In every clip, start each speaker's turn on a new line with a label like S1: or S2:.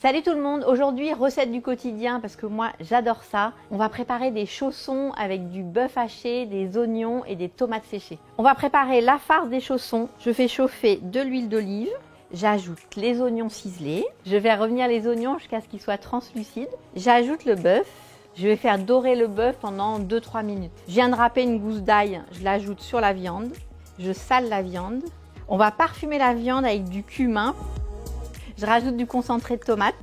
S1: Salut tout le monde, aujourd'hui recette du quotidien parce que moi j'adore ça. On va préparer des chaussons avec du bœuf haché, des oignons et des tomates séchées. On va préparer la farce des chaussons. Je fais chauffer de l'huile d'olive, j'ajoute les oignons ciselés. Je vais revenir les oignons jusqu'à ce qu'ils soient translucides. J'ajoute le bœuf. Je vais faire dorer le bœuf pendant 2-3 minutes. Je viens de râper une gousse d'ail, je l'ajoute sur la viande. Je sale la viande. On va parfumer la viande avec du cumin. Je rajoute du concentré de tomate.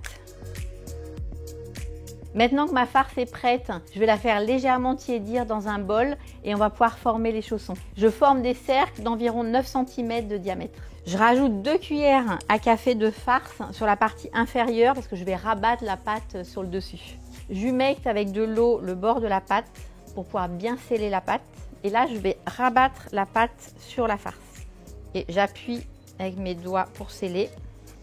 S1: Maintenant que ma farce est prête, je vais la faire légèrement tiédir dans un bol et on va pouvoir former les chaussons. Je forme des cercles d'environ 9 cm de diamètre. Je rajoute 2 cuillères à café de farce sur la partie inférieure parce que je vais rabattre la pâte sur le dessus. J'humecte avec de l'eau le bord de la pâte pour pouvoir bien sceller la pâte. Et là, je vais rabattre la pâte sur la farce. Et j'appuie avec mes doigts pour sceller.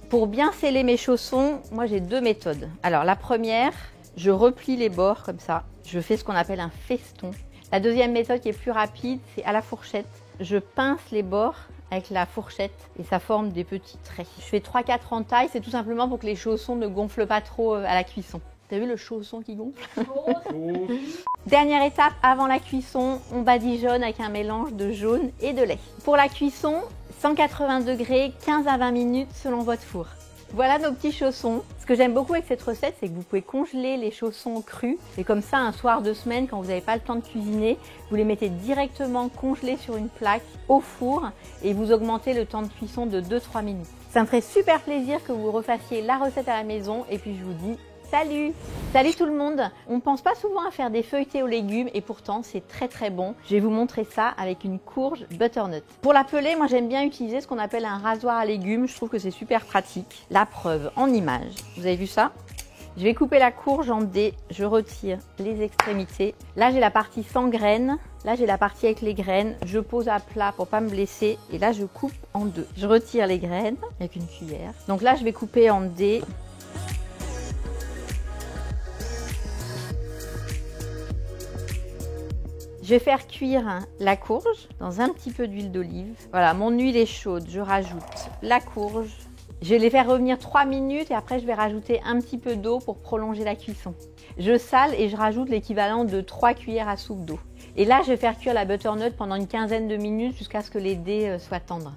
S1: Pour bien sceller mes chaussons, moi j'ai 2 méthodes. Alors la première, je replie les bords comme ça. Je fais ce qu'on appelle un feston. La deuxième méthode qui est plus rapide, c'est à la fourchette. Je pince les bords avec la fourchette et ça forme des petits traits. Je fais 3-4 entailles, c'est tout simplement pour que les chaussons ne gonflent pas trop à la cuisson. T'as vu le chausson qui gonfle? Dernière étape avant la cuisson, on badigeonne avec un mélange de jaune et de lait. Pour la cuisson, 180 degrés, 15 à 20 minutes selon votre four. Voilà nos petits chaussons. Ce que j'aime beaucoup avec cette recette, c'est que vous pouvez congeler les chaussons crus. Et comme ça, un soir de semaine, quand vous n'avez pas le temps de cuisiner, vous les mettez directement congelés sur une plaque au four et vous augmentez le temps de cuisson de 2-3 minutes. Ça me ferait super plaisir que vous refassiez la recette à la maison et puis je vous dis salut! Salut tout le monde! On ne pense pas souvent à faire des feuilletés aux légumes et pourtant c'est très bon. Je vais vous montrer ça avec une courge butternut. Pour la peler, moi j'aime bien utiliser ce qu'on appelle un rasoir à légumes. Je trouve que c'est super pratique. La preuve en image. Vous avez vu ça? Je vais couper la courge en dés. Je retire les extrémités. Là j'ai la partie sans graines. Là j'ai la partie avec les graines. Je pose à plat pour pas me blesser. Et là je coupe en deux. Je retire les graines avec une cuillère. Donc là je vais couper en dés. Je vais faire cuire la courge dans un petit peu d'huile d'olive. Voilà, mon huile est chaude, je rajoute la courge. Je vais les faire revenir 3 minutes et après je vais rajouter un petit peu d'eau pour prolonger la cuisson. Je sale et je rajoute l'équivalent de 3 cuillères à soupe d'eau. Et là, je vais faire cuire la butternut pendant une quinzaine de minutes jusqu'à ce que les dés soient tendres.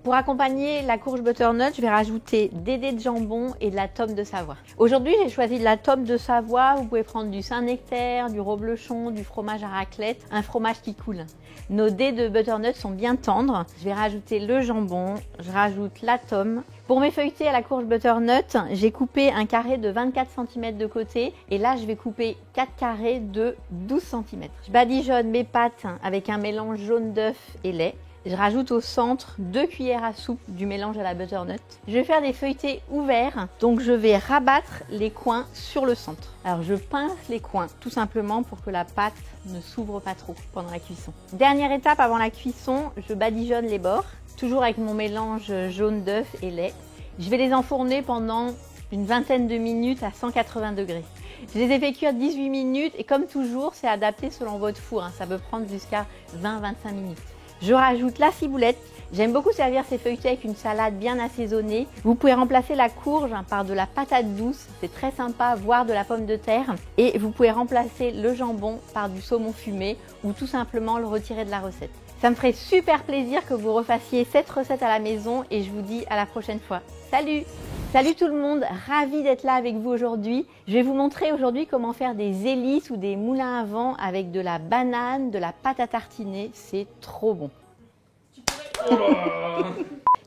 S1: Pour accompagner la courge butternut, je vais rajouter des dés de jambon et de la tome de Savoie. Aujourd'hui, j'ai choisi de la tome de Savoie. Vous pouvez prendre du Saint-Nectaire, du Reblochon, du fromage à raclette, un fromage qui coule. Nos dés de butternut sont bien tendres. Je vais rajouter le jambon, je rajoute la tome. Pour mes feuilletés à la courge butternut, j'ai coupé un carré de 24 cm de côté et là, je vais couper 4 carrés de 12 cm. Je badigeonne mes pâtes avec un mélange jaune d'œuf et lait. Je rajoute au centre 2 cuillères à soupe du mélange à la butternut. Je vais faire des feuilletés ouverts, donc je vais rabattre les coins sur le centre. Alors je pince les coins, tout simplement pour que la pâte ne s'ouvre pas trop pendant la cuisson. Dernière étape avant la cuisson, je badigeonne les bords, toujours avec mon mélange jaune d'œuf et lait. Je vais les enfourner pendant une vingtaine de minutes à 180 degrés. Je les ai fait cuire 18 minutes et comme toujours, c'est adapté selon votre four. Ça peut prendre jusqu'à 20-25 minutes. Je rajoute la ciboulette. J'aime beaucoup servir ces feuilletés avec une salade bien assaisonnée. Vous pouvez remplacer la courge par de la patate douce, c'est très sympa, voire de la pomme de terre. Et vous pouvez remplacer le jambon par du saumon fumé ou tout simplement le retirer de la recette. Ça me ferait super plaisir que vous refassiez cette recette à la maison et je vous dis à la prochaine fois. Salut! Salut tout le monde, ravie d'être là avec vous aujourd'hui. Je vais vous montrer aujourd'hui comment faire des hélices ou des moulins à vent avec de la banane, de la pâte à tartiner. C'est trop bon.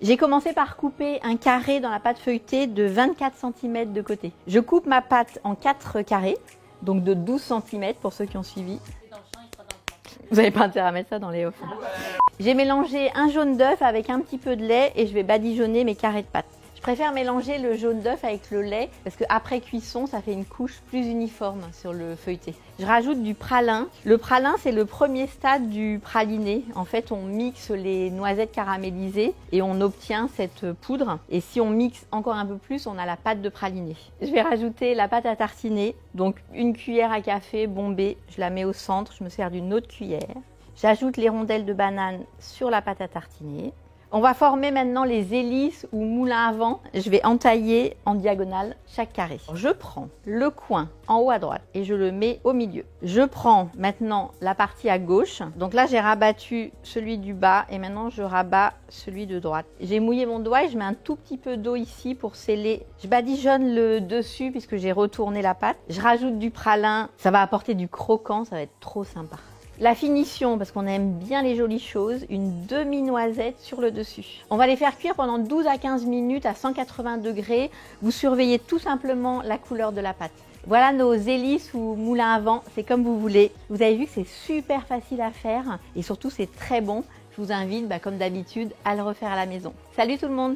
S1: J'ai commencé par couper un carré dans la pâte feuilletée de 24 cm de côté. Je coupe ma pâte en 4 carrés, donc de 12 cm pour ceux qui ont suivi. Vous n'avez pas intérêt à mettre ça dans les off. J'ai mélangé un jaune d'œuf avec un petit peu de lait et je vais badigeonner mes carrés de pâte. Je préfère mélanger le jaune d'œuf avec le lait parce qu'après cuisson, ça fait une couche plus uniforme sur le feuilleté. Je rajoute du pralin. Le pralin, c'est le premier stade du praliné. En fait, on mixe les noisettes caramélisées et on obtient cette poudre. Et si on mixe encore un peu plus, on a la pâte de praliné. Je vais rajouter la pâte à tartiner. Donc, une cuillère à café bombée. Je la mets au centre. Je me sers d'une autre cuillère. J'ajoute les rondelles de banane sur la pâte à tartiner. On va former maintenant les hélices ou moulins à vent. Je vais entailler en diagonale chaque carré. Je prends le coin en haut à droite et je le mets au milieu. Je prends maintenant la partie à gauche. Donc là, j'ai rabattu celui du bas et maintenant je rabats celui de droite. J'ai mouillé mon doigt et je mets un tout petit peu d'eau ici pour sceller. Je badigeonne le dessus puisque j'ai retourné la pâte. Je rajoute du pralin. Ça va apporter du croquant, ça va être trop sympa. La finition, parce qu'on aime bien les jolies choses, une demi-noisette sur le dessus. On va les faire cuire pendant 12 à 15 minutes à 180 degrés. Vous surveillez tout simplement la couleur de la pâte. Voilà nos hélices ou moulins à vent, c'est comme vous voulez. Vous avez vu que c'est super facile à faire et surtout c'est très bon. Je vous invite, comme d'habitude, à le refaire à la maison. Salut tout le monde!